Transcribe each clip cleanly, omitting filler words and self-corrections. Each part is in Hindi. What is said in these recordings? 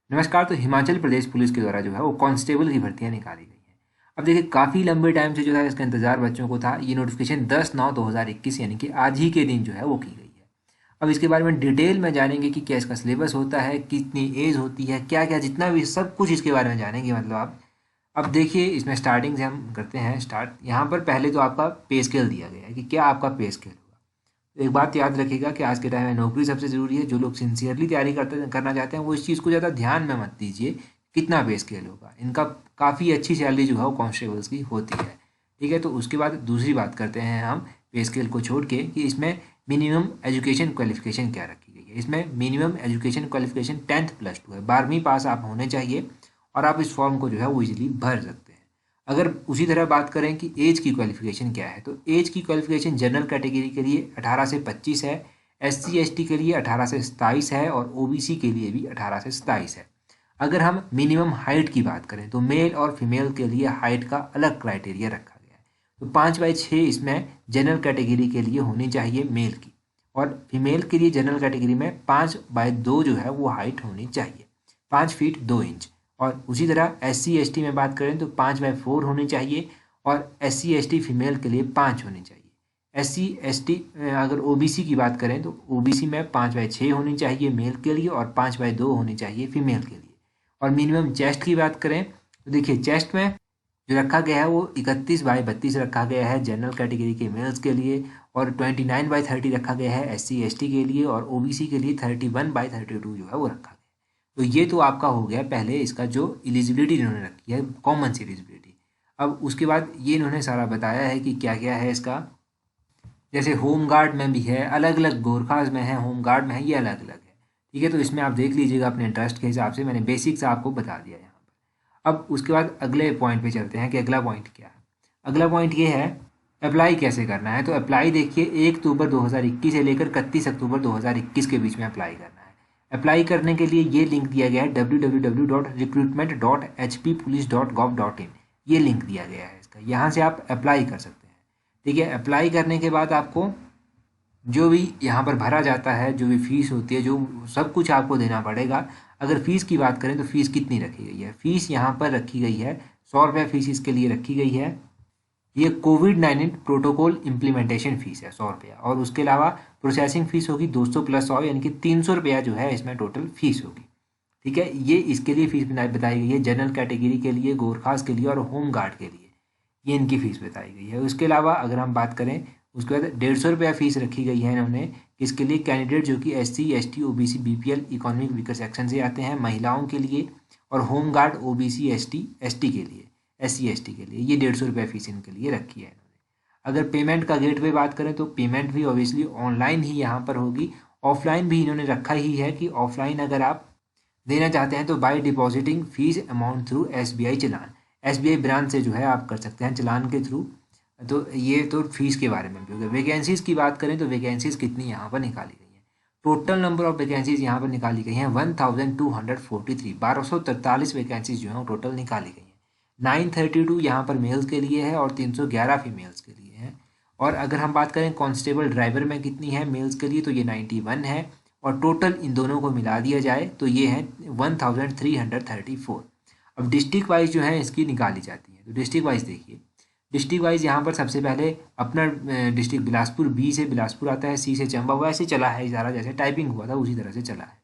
नमस्कार। तो हिमाचल प्रदेश पुलिस के द्वारा जो है वो कांस्टेबल की भर्तियां निकाली गई हैं। अब देखिए काफ़ी लंबे टाइम से जो है इसका इंतजार बच्चों को था। ये नोटिफिकेशन 10/9/2021 यानी कि आज ही के दिन जो है वो की गई है। अब इसके बारे में डिटेल में जानेंगे कि क्या इसका सिलेबस होता है, कितनी एज होती है, क्या क्या जितना भी सब कुछ इसके बारे में जानेंगे। मतलब आप अब देखिए इसमें स्टार्टिंग से हम करते हैं स्टार्ट। यहाँ पर पहले तो आपका पे स्केल दिया गया है कि क्या आपका पे स्केल होगा। तो एक बात याद रखिएगा कि आज के टाइम में नौकरी सबसे ज़रूरी है। जो लोग सिंसियरली तैयारी करना चाहते हैं वो इस चीज़ को ज़्यादा ध्यान में मत दीजिए कितना पे स्केल होगा। इनका काफ़ी अच्छी सैलरी जो है वो कॉन्स्टेबल्स की होती है। ठीक है, तो उसके बाद दूसरी बात करते हैं हम पे स्केल को छोड़ के कि इसमें मिनिमम एजुकेशन क्वालिफिकेशन क्या रखी गई है। इसमें मिनिमम एजुकेशन क्वालिफिकेशन 10th+2 है, 12वीं पास आप होने चाहिए और आप इस फॉर्म को जो है वो इजीली भर सकते हैं। अगर उसी तरह बात करें कि एज की क्वालिफिकेशन क्या है, तो एज की क्वालिफिकेशन जनरल कैटेगरी के लिए 18 से 25 है, SC ST के लिए 18 से 27 है और OBC के लिए भी 18 से 27 है। अगर हम मिनिमम हाइट की बात करें तो मेल और फीमेल के लिए हाइट का अलग क्राइटेरिया रखा गया है। तो 5/6 इसमें जनरल कैटेगरी के लिए होनी चाहिए मेल की, और फीमेल के लिए जनरल कैटेगरी में 5/2 जो है वो हाइट होनी चाहिए, 5 फीट 2 इंच। और उसी तरह SC ST में बात करें तो 5/4 होनी चाहिए और SC ST फीमेल के लिए 5 होनी चाहिए। SC ST अगर OBC की बात करें तो OBC में 5/6 होनी चाहिए मेल के लिए और 5/2 होनी चाहिए फीमेल के लिए। और मिनिमम चेस्ट की बात करें तो देखिए चेस्ट में जो रखा गया है वो 31/32 रखा गया है जनरल कैटेगरी के मेल्स के लिए, और 29/30 रखा गया है SC ST के लिए, और OBC के लिए 31/32 जो है वो रखा गया है। तो ये तो आपका हो गया पहले इसका जो एलिजिबिलिटी इन्होंने रखी है, कॉमन सी एलिजिबिलिटी। अब उसके बाद ये इन्होंने सारा बताया है कि क्या क्या है इसका। जैसे होम गार्ड में भी है, अलग अलग गोरखास में है, होम गार्ड में है, ये अलग अलग है। ठीक है, तो इसमें आप देख लीजिएगा अपने इंटरेस्ट के हिसाब से। मैंने बेसिक्स आपको बता दिया यहाँ पर। अब उसके बाद अगले पॉइंट पे चलते हैं कि अगला पॉइंट क्या है। अगला पॉइंट ये है अप्लाई कैसे करना है। तो अप्लाई देखिए 1 अक्टूबर 2021 से लेकर 31 अक्टूबर 2021 के बीच में अप्लाई करना है। अप्लाई करने के लिए ये लिंक दिया गया है www.recruitment.hppolice.gov.in। ये लिंक दिया गया है इसका, यहाँ से आप अप्लाई कर सकते हैं। ठीक है, अप्लाई करने के बाद आपको जो भी यहाँ पर भरा जाता है, जो भी फीस होती है, जो सब कुछ आपको देना पड़ेगा। अगर फीस की बात करें तो फीस कितनी रखी गई है, फीस यहाँ पर रखी गई है 100 रुपये फीस इसके लिए रखी गई है। ये कोविड-19 प्रोटोकॉल इम्प्लीमेंटेशन फीस है 100 रुपया, और उसके अलावा प्रोसेसिंग फीस होगी 200 + 100 यानी कि 300 रुपया जो है इसमें टोटल फीस होगी। ठीक है, ये इसके लिए फीस बताई गई है जनरल कैटेगरी के लिए, गोरखास के लिए और होम गार्ड के लिए। ये इनकी फ़ीस बताई गई है। उसके अलावा अगर हम बात करें उसके बाद 150 रुपया फ़ीस रखी गई है इन्होंने किसके लिए, कैंडिडेट जो कि SC ST OBC BPL economic weaker section से आते हैं, महिलाओं के लिए, और होम गार्ड OBC ST के लिए, SC ST के लिए ये 150 रुपया फ़ीस इनके लिए रखी है इन्होंने। अगर पेमेंट का गेट पे बात करें तो पेमेंट भी ऑब्वियसली ऑनलाइन ही यहाँ पर होगी। ऑफलाइन भी इन्होंने रखा ही है कि ऑफलाइन अगर आप देना चाहते हैं तो by depositing fees amount through SBI challan, SBI branch से जो है आप कर सकते हैं चलान के थ्रू। तो ये तो फीस के बारे में भी हो गया। वैकेंसीज़ की बात करें तो वैकेंसीज़ कितनी यहाँ पर निकाली गई हैं। टोटल नंबर ऑफ वैकेंसीज़ यहाँ पर निकाली गई हैं 1243, 1243 वैकेंसीज जो हैं टोटल निकाली गई हैं। 932 यहाँ पर मेल्स के लिए है और 311 फीमेल्स के लिए है। और अगर हम बात करें कांस्टेबल ड्राइवर में कितनी है मेल्स के लिए, तो ये 91 है, और टोटल इन दोनों को मिला दिया जाए तो ये है 1334। अब डिस्ट्रिक्ट वाइज जो है इसकी निकाली जाती है। तो डिस्ट्रिक्ट वाइज देखिए, डिस्ट्रिक्ट वाइज यहाँ पर सबसे पहले अपना डिस्ट्रिक्ट बिलासपुर, B से बिलासपुर आता है, C से चंबा, वैसे चला है सारा, जैसे टाइपिंग हुआ था उसी तरह से चला है।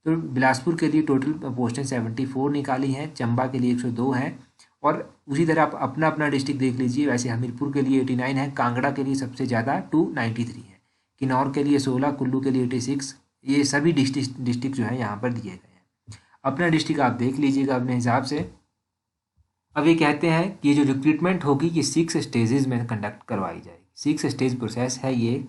तो बिलासपुर के लिए टोटल पोस्टें 74 निकाली हैं, चंबा के लिए 102 हैं, और उसी तरह आप अपना अपना डिस्ट्रिक्ट देख लीजिए। वैसे हमीरपुर के लिए 89 है, कांगड़ा के लिए सबसे ज़्यादा 293 है, किन्नौर के लिए 16, कुल्लू के लिए 86। ये सभी डिस्ट्रिक्ट जो है यहाँ पर दिए गए हैं। अपना डिस्ट्रिक्ट आप देख लीजिएगा अपने हिसाब से। अब ये कहते हैं कि ये जो रिक्रूटमेंट होगी ये 6 स्टेजेस में कंडक्ट करवाई जाएगी, 6 स्टेज प्रोसेस है ये।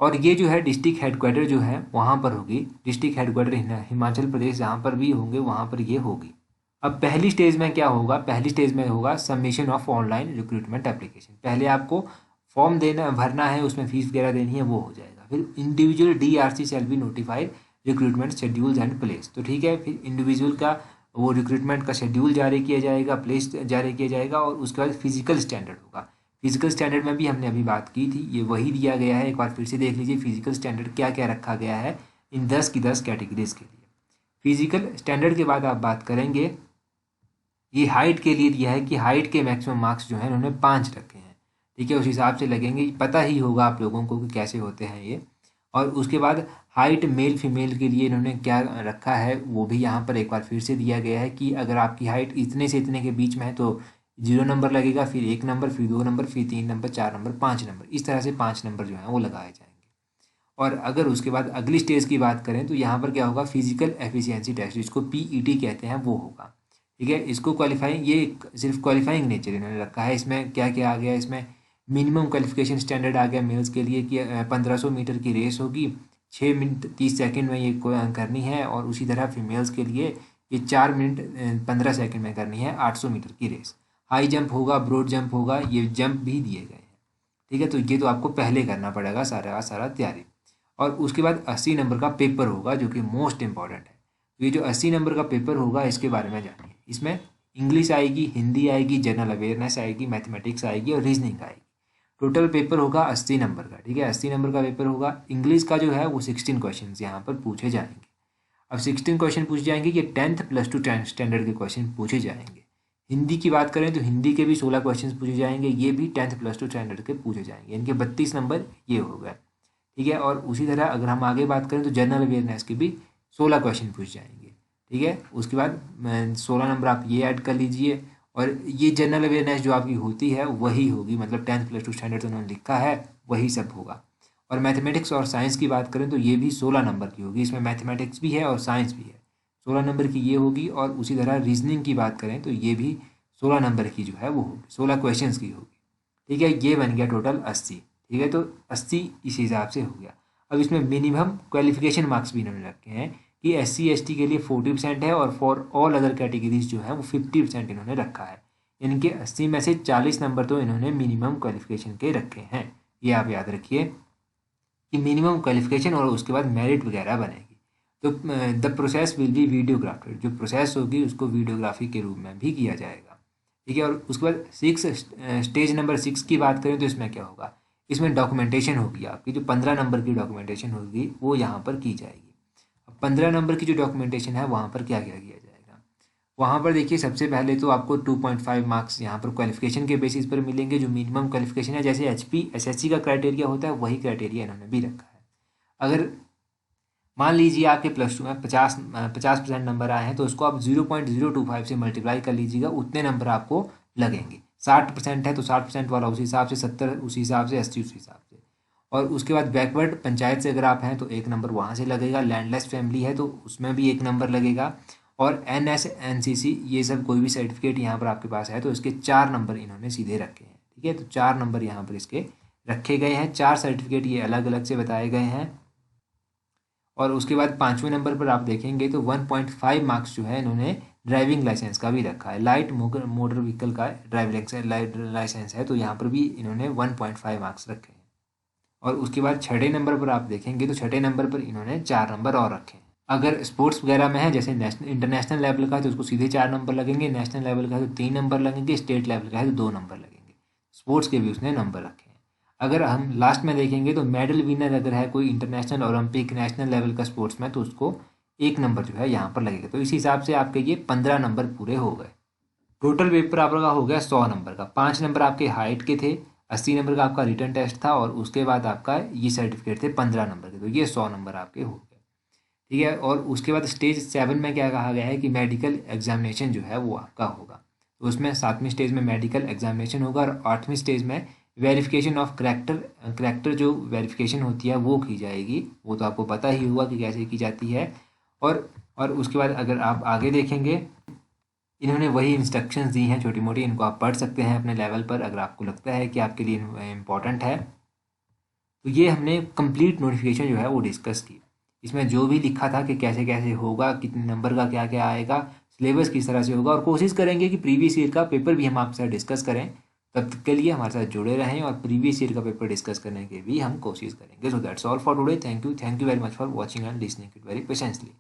और ये जो है डिस्ट्रिक्ट हेडक्वार्टर जो है वहाँ पर होगी, डिस्ट्रिक्ट हेडक्वार्टर हिमाचल प्रदेश जहाँ पर भी होंगे वहाँ पर ये होगी। अब पहली स्टेज में क्या होगा, पहली स्टेज में होगा submission of online recruitment application. पहले आपको फॉर्म देना भरना है, उसमें फीस वगैरह देनी है, वो हो जाएगा। फिर individual DRC shall be notified recruitment schedules and place. तो ठीक है, फिर इंडिविजुअल का वो रिक्रूटमेंट का शेड्यूल जारी किया जाएगा, प्लेस जारी किया जाएगा, और उसके बाद फिजिकल स्टैंडर्ड होगा। फिजिकल स्टैंडर्ड में भी हमने अभी बात की थी, ये वही दिया गया है। एक बार फिर से देख लीजिए फिजिकल स्टैंडर्ड क्या क्या रखा गया है इन 10 की 10 कैटेगरीज के लिए। फिजिकल स्टैंडर्ड के बाद आप बात करेंगे, ये हाइट के लिए दिया है कि हाइट के मैक्सिमम मार्क्स जो है उन्होंने 5 रखे हैं, ठीक है, उस हिसाब से लगेंगे, पता ही होगा आप लोगों को कि कैसे होते हैं ये। और उसके बाद हाइट मेल फीमेल के लिए इन्होंने क्या रखा है वो भी यहाँ पर एक बार फिर से दिया गया है कि अगर आपकी हाइट इतने से इतने के बीच में है तो 0 नंबर लगेगा, फिर 1 नंबर, फिर 2 नंबर, फिर 3 नंबर, 4 नंबर, 5 नंबर, इस तरह से 5 नंबर जो है वो लगाए जाएंगे। और अगर उसके बाद अगली स्टेज की बात करें तो यहाँ पर क्या होगा, फिजिकल एफिशिएंसी टेस्ट, जिसको पीईटी कहते हैं, वो होगा, ठीक है। इसको क्वालिफाइंग, ये सिर्फ क्वालिफाइंग नेचर इन्होंने रखा है। इसमें क्या क्या आ गया, इसमें मिनिमम क्वालिफिकेशन स्टैंडर्ड आ गया मेल्स के लिए कि 1500 मीटर की रेस होगी, 6 मिनट 30 सेकंड में ये करनी है। और उसी तरह फीमेल्स के लिए ये 4 मिनट 15 सेकंड में करनी है 800 मीटर की रेस। हाई जंप होगा, ब्रॉड जंप होगा, ये जंप भी दिए गए हैं, ठीक है। तो ये तो आपको पहले करना पड़ेगा सारा का सारा तैयारी। और उसके बाद 80 नंबर का पेपर होगा जो कि मोस्ट इंपॉर्टेंट है। तो ये जो 80 नंबर का पेपर होगा इसके बारे में जानिए। इसमें इंग्लिश आएगी, हिंदी आएगी, जनरल अवेयरनेस आएगी, मैथमेटिक्स आएगी और रीजनिंग आएगी। टोटल पेपर होगा 80 नंबर का, ठीक है। 80 नंबर का पेपर होगा। इंग्लिश का जो है वो 16 क्वेश्चन यहाँ पर पूछे जाएंगे। अब 16 क्वेश्चन पूछे जाएंगे, ये 10th +2 स्टैंडर्ड के क्वेश्चन पूछे जाएंगे। हिंदी की बात करें तो हिंदी के भी 16 क्वेश्चन पूछे जाएंगे, ये भी 10th +2 स्टैंडर्ड के पूछे जाएंगे, इनके 32 नंबर ये हो गए, ठीक है। और उसी तरह अगर हम आगे बात करें तो जनरल अवेयरनेस के भी 16 क्वेश्चन पूछ जाएंगे, ठीक है। उसके बाद 16 नंबर आप ये ऐड कर लीजिए। और ये जनरल अवेयरनेस जो आपकी होती है वही होगी, मतलब 10th +2 स्टैंडर्ड उन्होंने लिखा है वही सब होगा। और मैथमेटिक्स और साइंस की बात करें तो ये भी 16 नंबर की होगी, इसमें मैथमेटिक्स भी है और साइंस भी है, 16 नंबर की ये होगी। और उसी तरह रीजनिंग की बात करें तो ये भी 16 नंबर की जो है वो होगी, 16 क्वेश्चन की होगी, ठीक है। ये बन गया टोटल 80, ठीक है। तो 80 इस हिसाब से हो गया। अब इसमें मिनिमम क्वालिफिकेशन मार्क्स भी इन्होंने रखे हैं कि SC/ST के लिए 40% है और फॉर ऑल अदर कैटेगरीज जो है वो 50% इन्होंने रखा है। इनके 80 में से 40 नंबर तो इन्होंने मिनिमम क्वालिफिकेशन के रखे हैं। ये आप याद रखिए कि मिनिमम क्वालिफिकेशन और उसके बाद मेरिट वगैरह बनेगी। तो द प्रोसेस विल बी वीडियोग्राफेड, जो प्रोसेस होगी उसको वीडियोग्राफी के रूप में भी किया जाएगा, ठीक है। और उसके बाद स्टेज नंबर 6 की बात करें तो इसमें क्या होगा, इसमें डॉक्यूमेंटेशन होगी आपकी, जो 15 नंबर की डॉक्यूमेंटेशन होगी वो यहाँ पर की जाएगी। अब 15 नंबर की जो डॉक्यूमेंटेशन है वहाँ पर क्या क्या किया जाएगा, वहाँ पर देखिए सबसे पहले तो आपको 2.5 मार्क्स यहाँ पर क्वालिफिकेशन के बेसिस पर मिलेंगे, जो मिनिमम क्वालिफिकेशन है, जैसे HP SSC का क्राइटेरिया होता है वही क्राइटेरिया इन्होंने भी रखा है। अगर मान लीजिए आपके +2 में 50% नंबर आए हैं तो उसको आप 0.025 से मल्टीप्लाई कर लीजिएगा, उतने नंबर आपको लगेंगे। 60% है तो 60% वाला उसी हिसाब से, 70 उसी हिसाब से, 80 उसी हिसाब से। और उसके बाद बैकवर्ड पंचायत से अगर आप हैं तो 1 नंबर वहाँ से लगेगा। लैंडलेस फैमिली है तो उसमें भी 1 नंबर लगेगा। और NS NCC ये सब कोई भी सर्टिफिकेट यहाँ पर आपके पास है तो इसके 4 नंबर इन्होंने सीधे रखे हैं, ठीक है। तो 4 नंबर यहाँ पर इसके रखे गए हैं, 4 सर्टिफिकेट ये अलग अलग से बताए गए हैं। और उसके बाद 5वें नंबर पर आप देखेंगे तो 1.5 मार्क्स जो है इन्होंने ड्राइविंग लाइसेंस का भी रखा है। लाइट मोटर व्हीकल का ड्राइविंग लाइसेंस है तो यहाँ पर भी इन्होंने 1.5 मार्क्स रखे हैं। और उसके बाद 6ठे नंबर पर आप देखेंगे तो 6ठे नंबर पर इन्होंने 4 नंबर और रखे हैं। अगर स्पोर्ट्स वगैरह में है, जैसे इंटरनेशनल लेवल का है तो उसको सीधे 4 नंबर लगेंगे, नेशनल लेवल का है तो 3 नंबर लगेंगे, स्टेट लेवल का है तो 2 नंबर लगेंगे। स्पोर्ट्स के भी उसने नंबर रखे हैं। अगर हम लास्ट में देखेंगे तो मेडल विनर अगर है कोई इंटरनेशनल, ओलंपिक, नेशनल लेवल का स्पोर्ट्स में तो उसको 1 नंबर जो है यहाँ पर लगेगा। तो इस हिसाब से आपके ये 15 नंबर पूरे हो गए। टोटल पेपर आपका हो गया 100 नंबर का। 5 नंबर आपके हाइट के थे, 80 नंबर का आपका रिटन टेस्ट था और उसके बाद आपका ये सर्टिफिकेट थे 15 नंबर के, तो ये 100 नंबर आपके हो गए, ठीक है। और उसके बाद स्टेज 7 में क्या कहा गया है कि मेडिकल एग्जामिनेशन जो है वो आपका होगा। तो उसमें 7वीं स्टेज में मेडिकल एग्जामिनेशन होगा और 8वीं स्टेज में वेरिफिकेशन ऑफ करैक्टर जो वेरिफिकेशन होती है वो की जाएगी। वो तो आपको पता ही होगा कि कैसे की जाती है। और उसके बाद अगर आप आगे देखेंगे, इन्होंने वही इंस्ट्रक्शंस दी हैं छोटी मोटी, इनको आप पढ़ सकते हैं अपने लेवल पर अगर आपको लगता है कि आपके लिए इम्पोर्टेंट है। तो ये हमने कंप्लीट नोटिफिकेशन जो है वो डिस्कस की। इसमें जो भी लिखा था कि कैसे कैसे होगा, कितने नंबर का क्या क्या आएगा, सिलेबस किस तरह से होगा, और कोशिश करेंगे कि प्रीवियस ईयर का पेपर भी हम आपके साथ डिस्कस करें। तब तक के लिए हमारे साथ जुड़े रहें और प्रीवियस ईयर का पेपर डिस्कस करने की भी हम कोशिश करेंगे। So that's all for today. Thank you very much for watching and listening it very patiently.